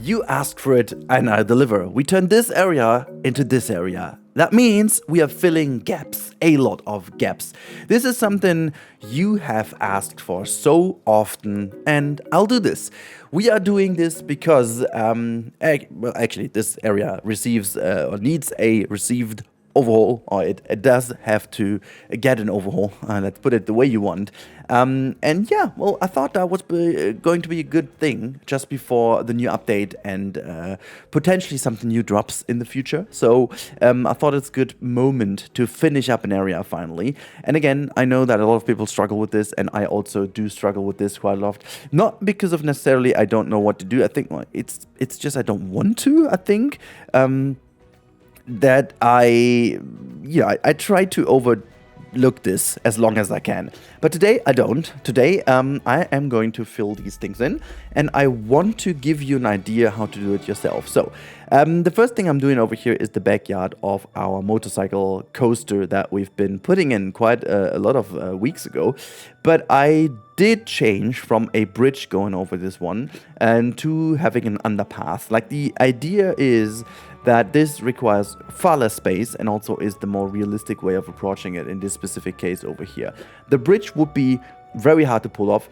You asked for it and I deliver. We turn this area into this area. That means we are filling gaps, a lot of gaps. This is something you have asked for so often, and I'll do this. We are doing this because, actually, this area receives or needs a received overhaul, or it does have to get an overhaul. Let's put it the way you want. And yeah, well, I thought that was going to be a good thing just before the new update and potentially something new drops in the future. So I thought it's a good moment to finish up an area finally. And again, I know that a lot of people struggle with this, and I also do struggle with this quite a lot. Not because of necessarily I don't know what to do. I think it's just I don't want to. I think. That I try to overlook this as long as I can. But today I don't. Today I am going to fill these things in, and I want to give you an idea how to do it yourself. So the first thing I'm doing over here is the backyard of our motorcycle coaster that we've been putting in quite a lot of weeks ago. But I did change from a bridge going over this one and to having an underpass. Like, the idea is that this requires far less space and also is the more realistic way of approaching it in this specific case over here. The bridge would be very hard to pull off.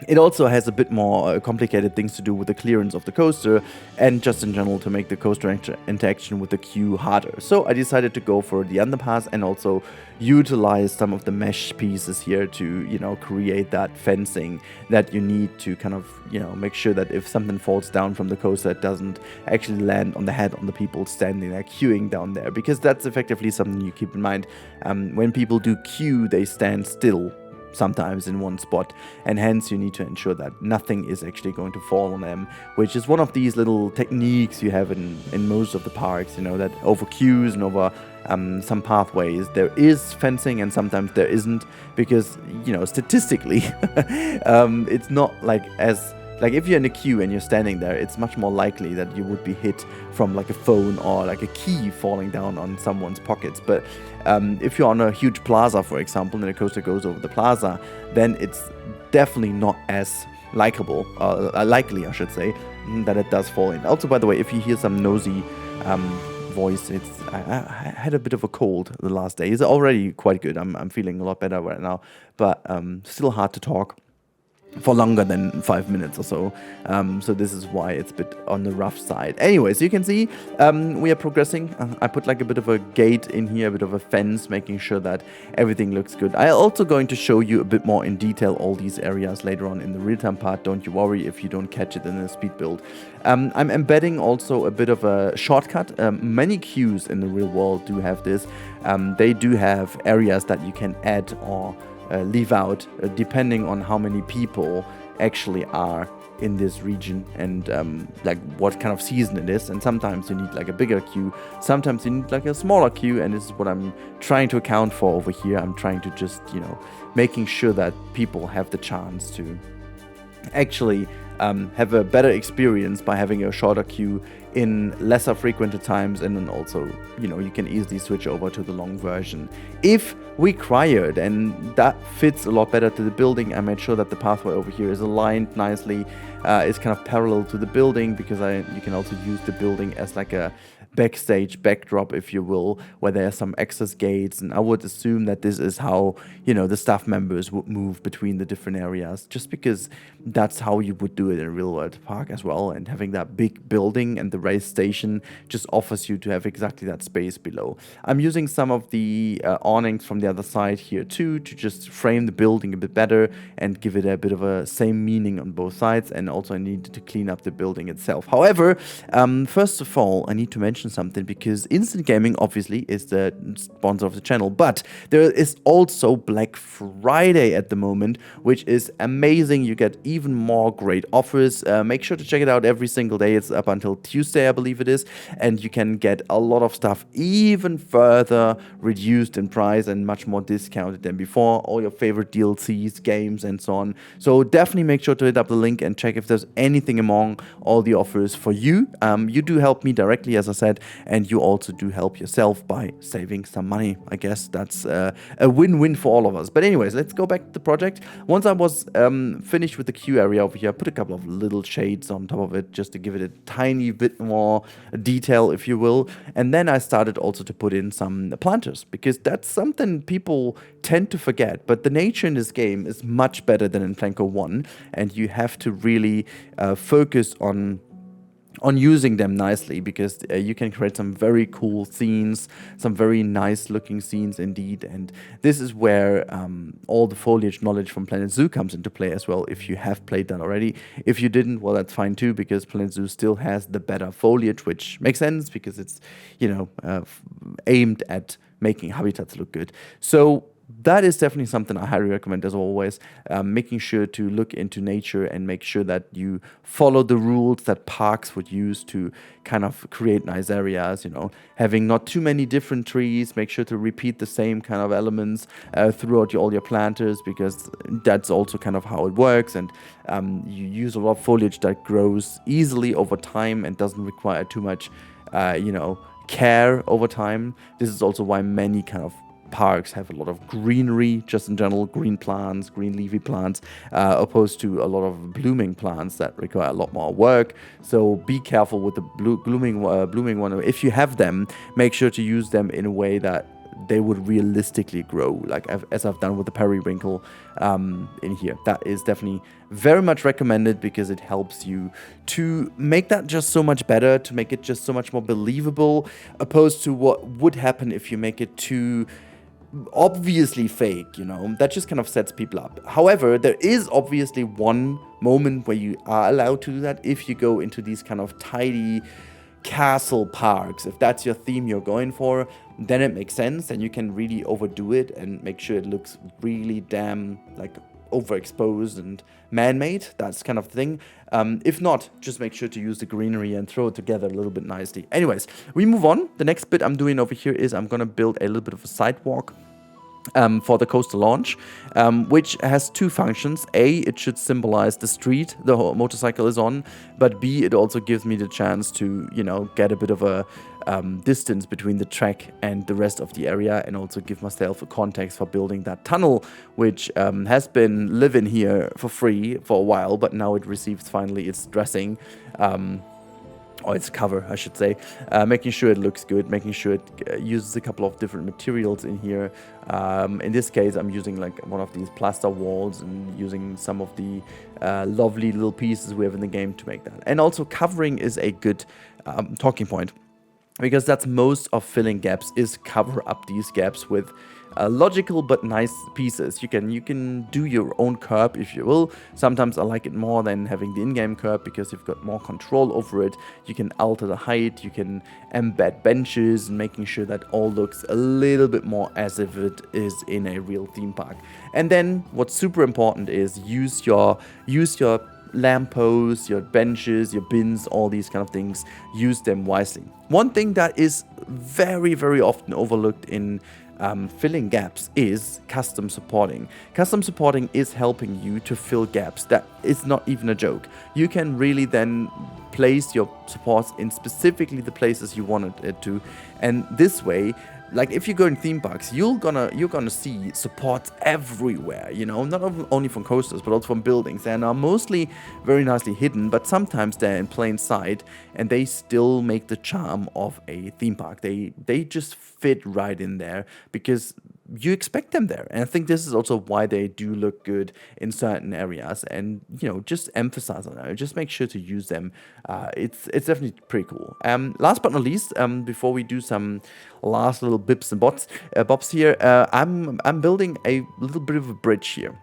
It also has a bit more complicated things to do with the clearance of the coaster and just in general to make the coaster interaction with the queue harder. So I decided to go for the underpass and also utilize some of the mesh pieces here to, create that fencing that you need to kind of, make sure that if something falls down from the coaster, it doesn't actually land on the head on the people standing there queuing down there, because that's effectively something you keep in mind. When people do queue, they stand still sometimes in one spot, and hence you need to ensure that nothing is actually going to fall on them, which is one of these little techniques you have in most of the parks, that over queues and over some pathways there is fencing and sometimes there isn't, because statistically it's not like if you're in a queue and you're standing there, it's much more likely that you would be hit from like a phone or like a key falling down on someone's pockets. But if you're on a huge plaza, for example, and the coaster goes over the plaza, then it's definitely not as likely, I should say, that it does fall in. Also, by the way, if you hear some nosy voice, I had a bit of a cold the last day. It's already quite good. I'm feeling a lot better right now, but still hard to talk for longer than 5 minutes or so. So this is why it's a bit on the rough side. Anyways, you can see we are progressing. I put like a bit of a gate in here, a bit of a fence, making sure that everything looks good. I'm also going to show you a bit more in detail all these areas later on in the real-time part. Don't you worry if you don't catch it in a speed build. I'm embedding also a bit of a shortcut. Many queues in the real world do have this. They do have areas that you can add or leave out depending on how many people actually are in this region and like what kind of season it is. And sometimes you need like a bigger queue, sometimes you need like a smaller queue, and this is what I'm trying to account for over here. I'm trying to just making sure that people have the chance to actually have a better experience by having a shorter queue in lesser frequented times, and then also you can easily switch over to the long version if required, and that fits a lot better to the building. I made sure that the pathway over here is aligned nicely, it's kind of parallel to the building, because you can also use the building as like a backstage backdrop, if you will, where there are some access gates, and I would assume that this is how the staff members would move between the different areas, just because that's how you would do it in a real world park as well. And having that big building and the race station just offers you to have exactly that space below. I'm using some of the awnings from the other side here too, to just frame the building a bit better and give it a bit of a same meaning on both sides. And also I needed to clean up the building itself. However, first of all, I need to mention something, because Instant Gaming obviously is the sponsor of the channel, but there is also Black Friday at the moment, which is amazing. You get even more great offers. Make sure to check it out every single day. It's up until Tuesday Tuesday, I believe it is, and you can get a lot of stuff even further reduced in price and much more discounted than before. All your favorite DLCs, games, and so on. So definitely make sure to hit up the link and check if there's anything among all the offers for you. You do help me directly, as I said, and you also do help yourself by saving some money. I guess that's a win-win for all of us. But anyways, let's go back to the project. Once I was finished with the queue area over here, I put a couple of little shades on top of it just to give it a tiny bit more detail, if you will. And then I started also to put in some planters, because that's something people tend to forget. But the nature in this game is much better than in Planko 1, and you have to really focus on using them nicely, because you can create some very cool scenes, some very nice looking scenes indeed. And this is where all the foliage knowledge from Planet Zoo comes into play as well, if you have played that already. If you didn't, well, that's fine too, because Planet Zoo still has the better foliage, which makes sense because it's, you know, aimed at making habitats look good. So that is definitely something I highly recommend, as always, making sure to look into nature and make sure that you follow the rules that parks would use to kind of create nice areas, you know, having not too many different trees, make sure to repeat the same kind of elements throughout all your planters, because that's also kind of how it works. And you use a lot of foliage that grows easily over time and doesn't require too much, you know, care over time. This is also why many kind of parks have a lot of greenery, just in general, green plants, green leafy plants, opposed to a lot of blooming plants that require a lot more work. So be careful with the blooming one. If you have them, make sure to use them in a way that they would realistically grow, like as I've done with the periwinkle in here. That is definitely very much recommended, because it helps you to make that just so much better, to make it just so much more believable, opposed to what would happen if you make it too obviously fake, you know. That just kind of sets people up. However, there is obviously one moment where you are allowed to do that, if you go into these kind of tidy castle parks. If that's your theme you're going for, then it makes sense, and you can really overdo it and make sure it looks really damn like overexposed and man-made, that's kind of thing. If not, just make sure to use the greenery and throw it together a little bit nicely. Anyways, we move on. The next bit I'm doing over here is I'm gonna build a little bit of a sidewalk for the coaster launch, which has two functions. A, it should symbolize the street the motorcycle is on, but B, it also gives me the chance to, you know, get a bit of a distance between the track and the rest of the area, and also give myself a context for building that tunnel, which has been living here for free for a while, but now it receives finally its dressing. Or its cover, I should say, making sure it looks good, making sure it uses a couple of different materials in here. In this case, I'm using like one of these plaster walls and using some of the lovely little pieces we have in the game to make that. And also covering is a good talking point, because that's most of filling gaps, is cover up these gaps with logical but nice pieces. You can do your own curb if you will. Sometimes I like it more than having the in-game curb, because you've got more control over it. You can alter the height, you can embed benches, and making sure that all looks a little bit more as if it is in a real theme park. And then what's super important is use your lampposts, your benches, your bins, all these kind of things. Use them wisely. One thing that is very, very often overlooked in filling gaps is custom supporting. Custom supporting is helping you to fill gaps. That is not even a joke. You can really then place your supports in specifically the places you wanted it to, and this way, like if you go in theme parks, you're gonna see supports everywhere, you know, not only from coasters but also from buildings, and are mostly very nicely hidden, but sometimes they're in plain sight, and they still make the charm of a theme park. They just fit right in there because you expect them there. And I think this is also why they do look good in certain areas, and you know, just emphasize on it, just make sure to use them. It's definitely pretty cool. Last but not least, before we do some last little bips and bobs here, I'm building a little bit of a bridge here.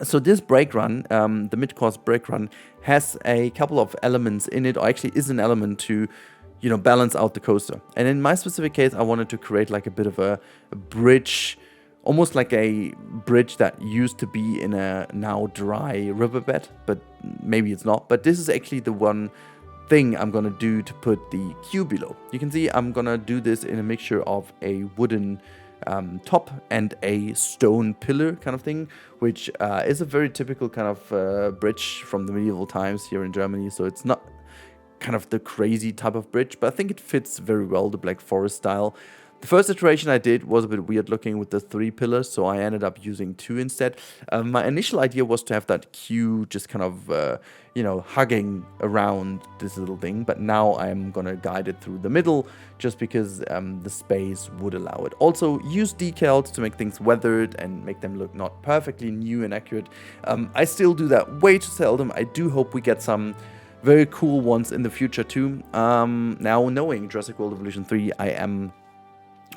So this brake run, the mid-course brake run, has a couple of elements in it, or actually is an element to, you know, balance out the coaster. And in my specific case, I wanted to create like a bit of a bridge, almost like a bridge that used to be in a now dry riverbed, but maybe it's not. But this is actually the thing I'm gonna do to put the queue below. You can see I'm gonna do this in a mixture of a wooden top and a stone pillar kind of thing, which is a very typical kind of bridge from the medieval times here in Germany. So it's not kind of the crazy type of bridge, but I think it fits very well the Black Forest style. The first iteration I did was a bit weird looking with the 3 pillars, so I ended up using 2 instead. My initial idea was to have that queue just kind of, you know, hugging around this little thing, but now I'm gonna guide it through the middle just because the space would allow it. Also, use decals to make things weathered and make them look not perfectly new and accurate. I still do that way too seldom. I do hope we get some very cool ones in the future too. Now, knowing Jurassic World Evolution 3, I am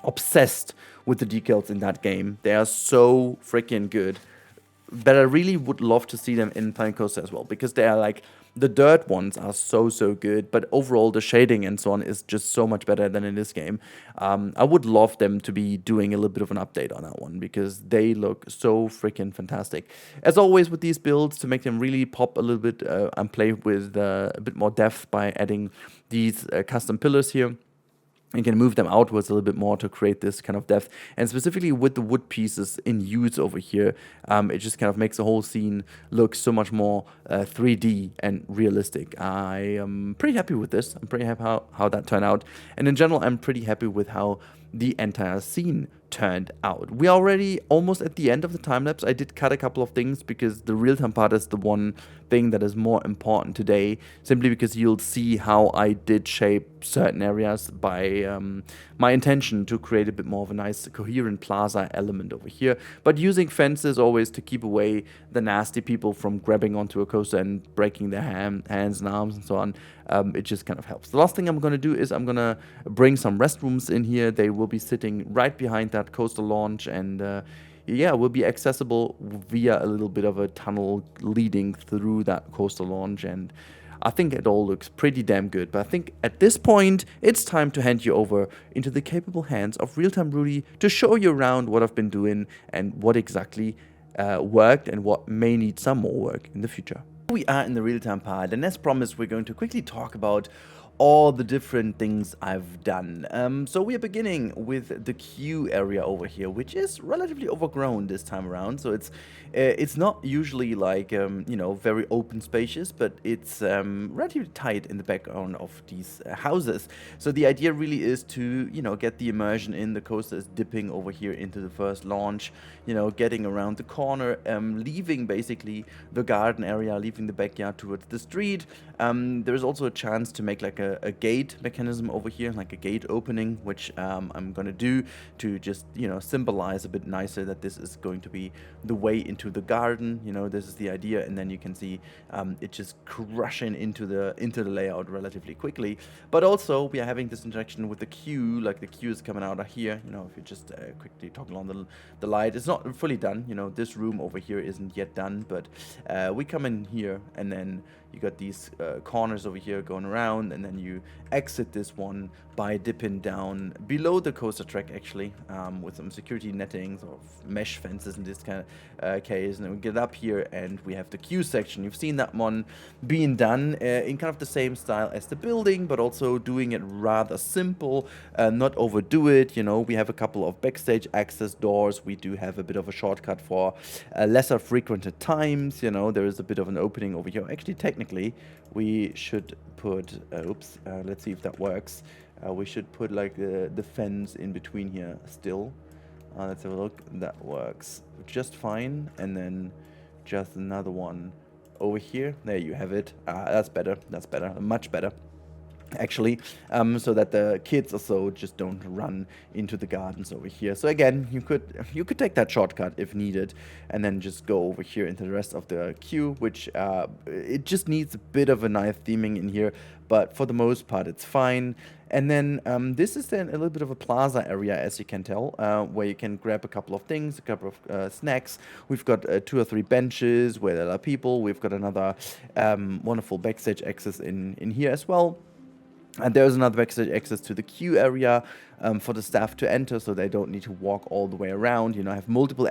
obsessed with the decals in that game. They are so freaking good. But I really would love to see them in Planet Coaster as well, because they are like, the dirt ones are so good, but overall the shading and so on is just so much better than in this game. I would love them to be doing a little bit of an update on that one, because they look so freaking fantastic. As always with these builds, to make them really pop a little bit and play with a bit more depth by adding these custom pillars here. You can move them outwards a little bit more to create this kind of depth. And specifically with the wood pieces in use over here, it just kind of makes the whole scene look so much more 3D and realistic. I am pretty happy with this. I'm pretty happy how that turned out. And in general, I'm pretty happy with how the entire scene turned out. We are already almost at the end of the time-lapse. I did cut a couple of things because the real-time part is the one thing that is more important today, simply because you'll see how I did shape certain areas by my intention to create a bit more of a nice coherent plaza element over here, but using fences always to keep away the nasty people from grabbing onto a coaster and breaking their hands and arms and so on. It just kind of helps. The last thing I'm going to do is I'm going to bring some restrooms in here. They will be sitting right behind that coaster launch, and yeah, will be accessible via a little bit of a tunnel leading through that coaster launch. And I think it all looks pretty damn good. But I think at this point, it's time to hand you over into the capable hands of Real-Time Rudi to show you around what I've been doing and what exactly worked and what may need some more work in the future. We are in the real-time part, and as promised, we're going to quickly talk about all the different things I've done. So we are beginning with the queue area over here, which is relatively overgrown this time around. So it's not usually like you know, very open spacious, but it's relatively tight in the background of these houses. So the idea really is to, you know, get the immersion in. The coaster is dipping over here into the first launch, you know, getting around the corner, leaving basically the garden area, leaving the backyard towards the street. There's also a chance to make like a gate mechanism over here, like a gate opening, which I'm gonna do to just, you know, symbolize a bit nicer that this is going to be the way into the garden. You know, this is the idea, and then you can see it just crushing into the layout relatively quickly. But also we are having this interaction with the queue, like the queue is coming out of here. You know, if you just quickly toggle on the light, it's not fully done. You know, this room over here isn't yet done, but we come in here, and then you got these corners over here going around, and then you exit this one by dipping down below the coaster track, actually, with some security nettings or mesh fences in this kind of case. And then we get up here, and we have the queue section. You've seen that one being done in kind of the same style as the building, but also doing it rather simple, not overdo it. You know, we have a couple of backstage access doors. We do have a bit of a shortcut for lesser frequented times. You know, there is a bit of an opening over here. Actually, technically, we should put, let's see if that works. We should put like the fence in between here still. Let's have a look. That works just fine. And then just another one over here. There you have it. That's better. That's better. Much better, actually, so that the kids also just don't run into the gardens over here. So again, you could take that shortcut if needed, and then just go over here into the rest of the queue, which it just needs a bit of a nice theming in here, but for the most part it's fine. And then this is then a little bit of a plaza area, as you can tell, where you can grab a couple of things, a couple of snacks. We've got 2 or 3 benches where there are people. We've got another wonderful backstage access in here as well. And there's another backstage access to the queue area. for the staff to enter, so they don't need to walk all the way around. You know, have multiple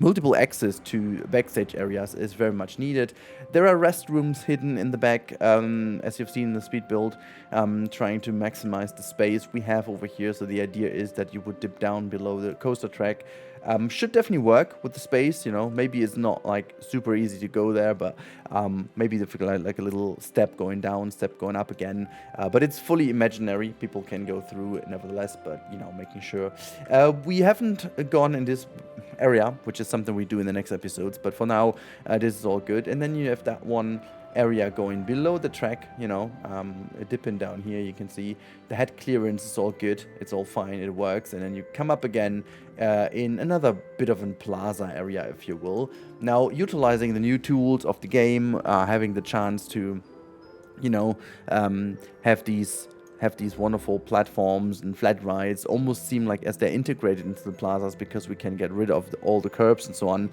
multiple access to backstage areas is very much needed. There are restrooms hidden in the back, as you've seen in the speed build, trying to maximize the space we have over here. So the idea is that you would dip down below the coaster track. Should definitely work with the space, you know. Maybe it's not like super easy to go there, but maybe they figure like a little step going down, step going up again. But it's fully imaginary. People can go through it nevertheless, but you know, making sure. We haven't gone in this area, which is something we do in the next episodes. But for now, this is all good. And then you have that one area going below the track, you know, dipping down here. You can see the head clearance is all good, it's all fine, it works. And then you come up again in another bit of a plaza area, if you will. Now, utilizing the new tools of the game, having the chance to, you know, have these wonderful platforms and flat rides almost seem like as they're integrated into the plazas, because we can get rid of all the curbs and so on,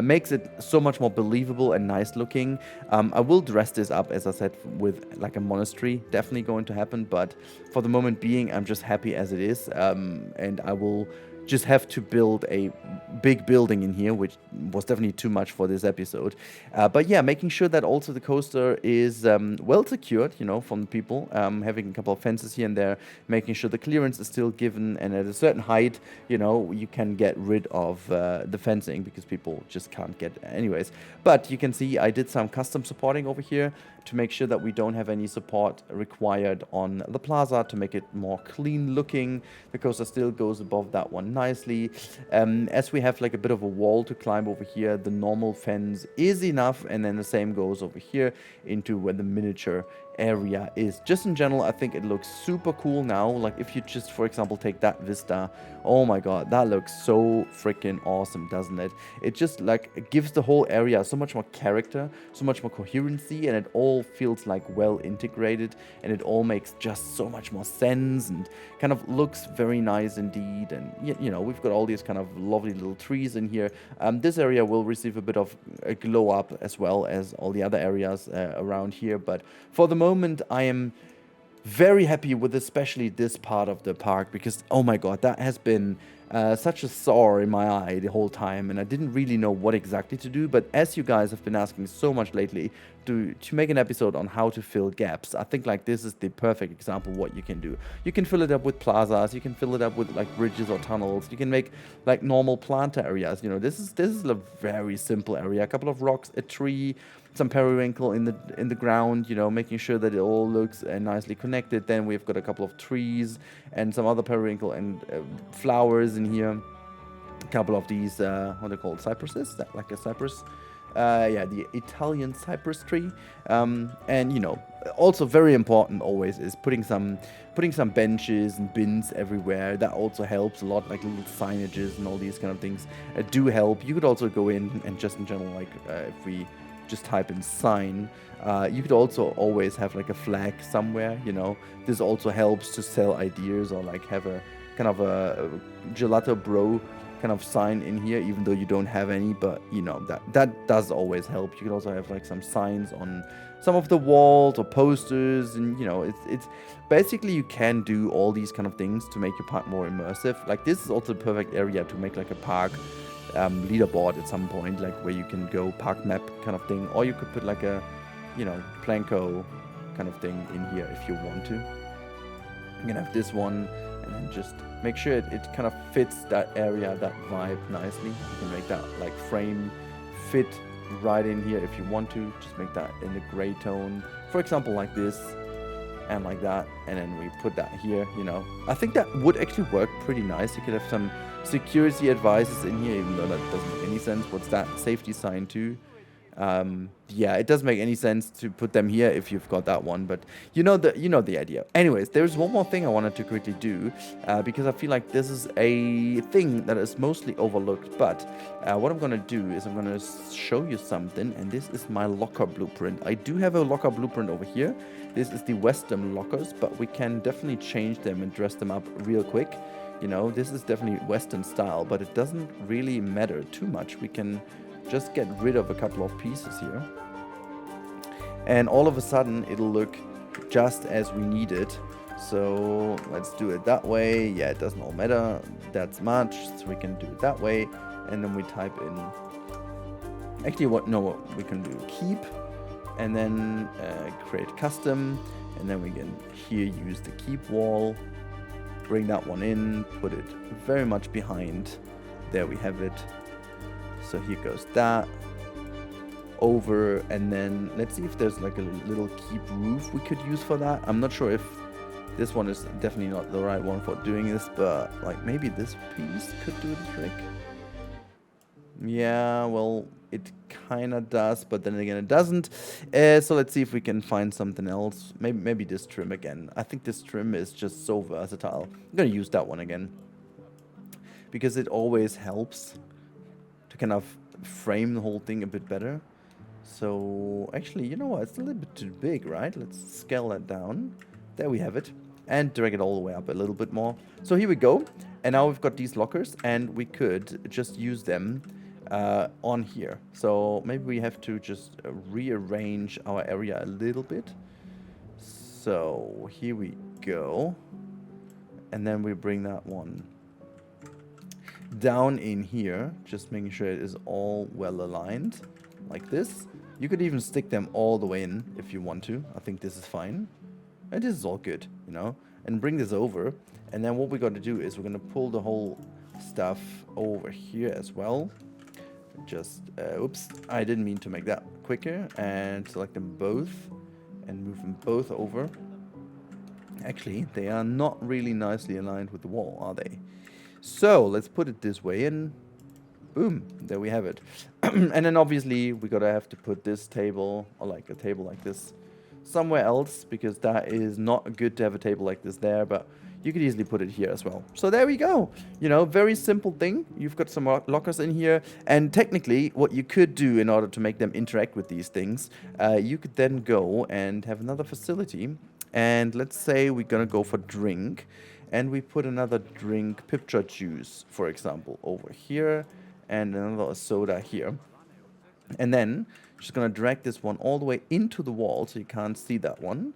makes it so much more believable and nice looking. I will dress this up, as I said, with like a monastery, definitely going to happen, but for the moment being, I'm just happy as it is, and I will just have to build a big building in here, which was definitely too much for this episode. But yeah, making sure that also the coaster is well secured, you know, from the people, having a couple of fences here and there, making sure the clearance is still given, and at a certain height, you know, you can get rid of the fencing, because people just can't get anyways. But you can see I did some custom supporting over here to make sure that we don't have any support required on the plaza, to make it more clean looking. The coaster still goes above that one nicely. As we have like a bit of a wall to climb over here, the normal fence is enough, and then the same goes over here into where the miniature area is. Just in general, I think it looks super cool now. Like if you just, for example, take that vista, oh my god, that looks so freaking awesome, doesn't it? It just like it gives the whole area so much more character, so much more coherency, and it all feels like well integrated, and it all makes just so much more sense and kind of looks very nice indeed. And you know, we've got all these kind of lovely little trees in here. This area will receive a bit of a glow up as well as all the other areas around here, but for the moment I am very happy with especially this part of the park, because oh my god, that has been such a sore in my eye the whole time, and I didn't really know what exactly to do. But as you guys have been asking so much lately to make an episode on how to fill gaps, I think like this is the perfect example of what you can do. You can fill it up with plazas, you can fill it up with like bridges or tunnels, you can make like normal planter areas. You know, this is a very simple area, a couple of rocks, a tree, some periwinkle in the ground, you know, making sure that it all looks nicely connected. Then we've got a couple of trees and some other periwinkle and flowers in here. A couple of these, what are they called, cypresses? That like a cypress? Yeah, the Italian cypress tree. And you know, also very important always is putting some benches and bins everywhere. That also helps a lot, like little signages and all these kind of things do help. You could also go in and just in general, like if we just type in sign, you could also always have like a flag somewhere, you know. This also helps to sell ideas, or like have a kind of a gelato bro kind of sign in here, even though you don't have any, but you know, that does always help. You could also have like some signs on some of the walls or posters, and you know, it's basically you can do all these kind of things to make your park more immersive. Like this is also the perfect area to make like a park leaderboard at some point, like where you can go park map kind of thing, or you could put like a, you know, Planko kind of thing in here if you want to. You can have this one, and then just make sure it kind of fits that area, that vibe nicely. You can make that like frame fit right in here if you want to. Just make that in the gray tone, for example, like this and like that, and then we put that here, you know. I think that would actually work pretty nice. You could have some security advices in here, even though that doesn't make any sense. What's that? Safety sign too. Yeah, it doesn't make any sense to put them here if you've got that one, but you know the idea. Anyways, there's one more thing I wanted to quickly do, because I feel like this is a thing that is mostly overlooked. But what I'm gonna do is I'm gonna show you something, and this is my locker blueprint. I do have a locker blueprint over here. This is the Western lockers, but we can definitely change them and dress them up real quick. You know, this is definitely Western style, but it doesn't really matter too much. We can just get rid of a couple of pieces here, and all of a sudden it'll look just as we need it So let's do it that way. Yeah, it doesn't all matter that much, so we can do it that way. And then we type in, actually what we can do, keep, and then create custom, and then we can here use the keep wall, bring that one in, put it very much behind. There we have it. So here goes that over, and then let's see if there's like a little keep roof we could use for that. I'm not sure if this one is definitely not the right one for doing this, but like maybe this piece could do the trick. Yeah, well, it kind of does, but then again it doesn't. So let's see if we can find something else. Maybe this trim again. I think this trim is just so versatile. I'm gonna use that one again because it always helps to kind of frame the whole thing a bit better. So actually, you know what? It's a little bit too big, right? Let's scale that down. There we have it. And drag it all the way up a little bit more. So here we go. And now we've got these lockers, and we could just use them on here. So maybe we have to just rearrange our area a little bit. So here we go. And then we bring that one down in here, just making sure it is all well aligned like this. You could even stick them all the way in if you want to. I think this is fine. And this is all good, you know, and bring this over. And then what we're going to do is we're going to pull the whole stuff over here as well. Just, oops, I didn't mean to make that quicker. And select them both and move them both over. Actually, they are not really nicely aligned with the wall, are they? So let's put it this way, and boom, there we have it. And then obviously we gotta have to put this table, or like a table like this, somewhere else, because that is not good to have a table like this there, but you could easily put it here as well. So there we go. You know, very simple thing. You've got some lockers in here, and technically what you could do in order to make them interact with these things, you could then go and have another facility, and let's say we're gonna go for drink, and we put another drink, picture juice, for example, over here, and another soda here. And then just gonna drag this one all the way into the wall so you can't see that one.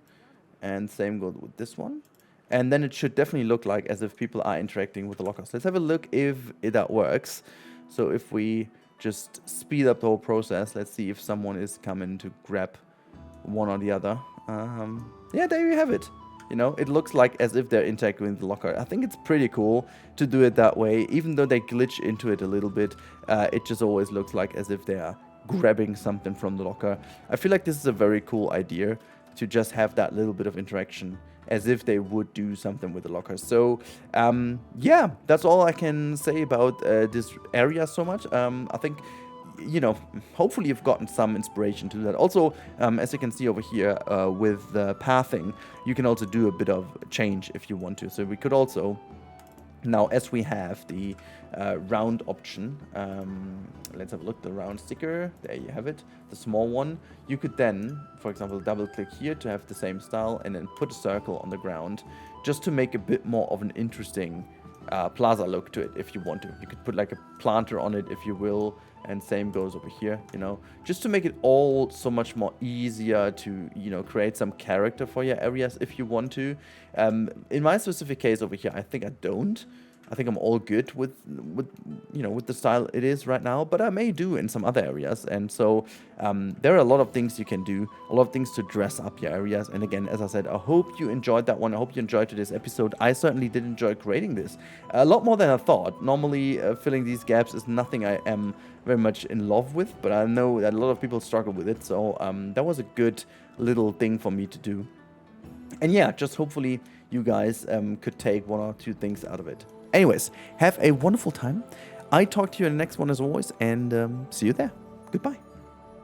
And same goes with this one. And then it should definitely look like as if people are interacting with the lockers. Let's have a look if that works. So if we just speed up the whole process, let's see if someone is coming to grab one or the other. Yeah, there you have it. You know, it looks like as if they're interacting with the locker. I think it's pretty cool to do it that way. Even though they glitch into it a little bit, it just always looks like as if they are grabbing something from the locker. I feel like this is a very cool idea to just have that little bit of interaction as if they would do something with the locker. So yeah, that's all I can say about this area so much. I think, you know, hopefully you've gotten some inspiration to that. Also, as you can see over here with the pathing, you can also do a bit of change if you want to. So we could also, now as we have the round option, let's have a look, the round sticker, there you have it, the small one. You could then, for example, double click here to have the same style and then put a circle on the ground just to make a bit more of an interesting plaza look to it if you want to. You could put like a planter on it if you will, and same goes over here, you know, just to make it all so much more easier to, you know, create some character for your areas if you want to. In my specific case over here, I think I don't. I think I'm all good with you know, with the style it is right now, but I may do in some other areas. And so there are a lot of things you can do, a lot of things to dress up your areas. And again, as I said, I hope you enjoyed that one. I hope you enjoyed today's episode. I certainly did enjoy creating this a lot more than I thought. Normally filling these gaps is nothing I am very much in love with, but I know that a lot of people struggle with it. So that was a good little thing for me to do. And yeah, just hopefully you guys could take one or two things out of it. Anyways, have a wonderful time. I talk to you in the next one as always, and see you there. Goodbye.